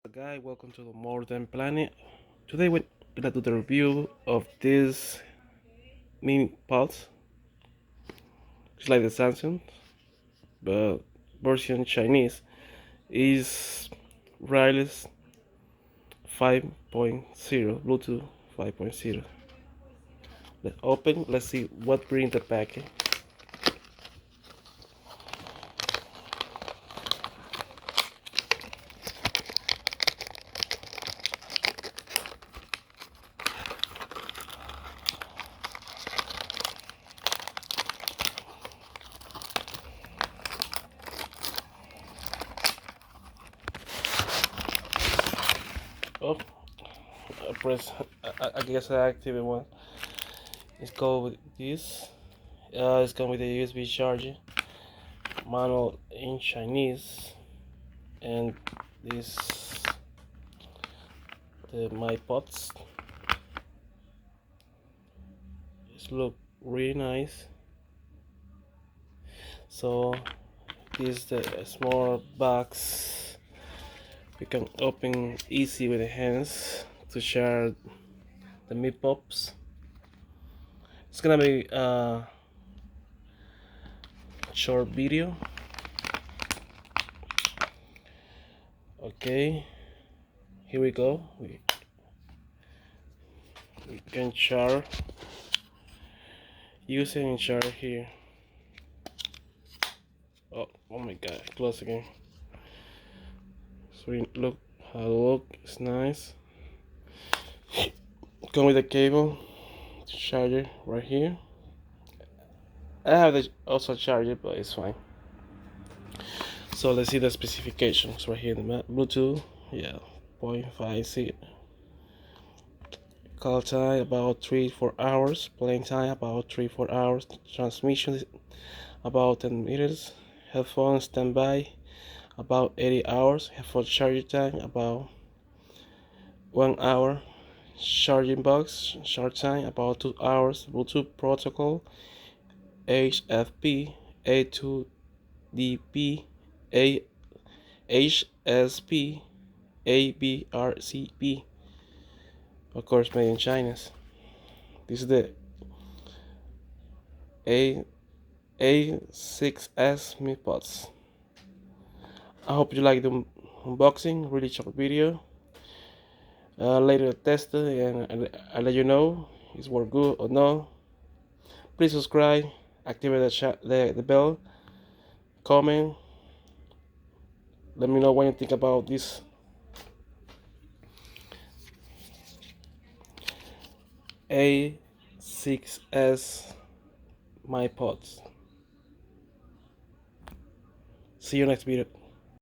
Guy, welcome to the More Than Planet. Today we're gonna do the review of this mini pods. It's like the Samsung, but version Chinese is wireless 5.0, Bluetooth 5.0. Let's open. Let's see what brings the package. Oh, I press. I guess I activate one. Let's go with this. It's come with a USB charger, manual in Chinese, and this the MiPods. This look really nice. So this is the small box. We can open easy with the hands to share the MiPods. It's gonna be a short video. Okay, here we go. We can share using share here. Oh my god, close again. So look how it look, it's nice. Come with the cable charger right here. I have the also charger, but it's fine. So let's see the specifications right here. The Bluetooth, yeah, 0.5 call time about 3-4 hours, playing time about 3-4 hours, transmission about 10 meters, headphone standby about 80 hours, headphone charging time about 1 hour, charging box charge time about 2 hours, Bluetooth protocol HFP A2DP HSP ABRCP, of course made in China. This is the A6S MiPods. I hope you like the unboxing, really short video. Later test it and I'll let you know if it's work good or no. Please subscribe, activate the bell, comment. Let me know what you think about this A6S MiPods. See you next video.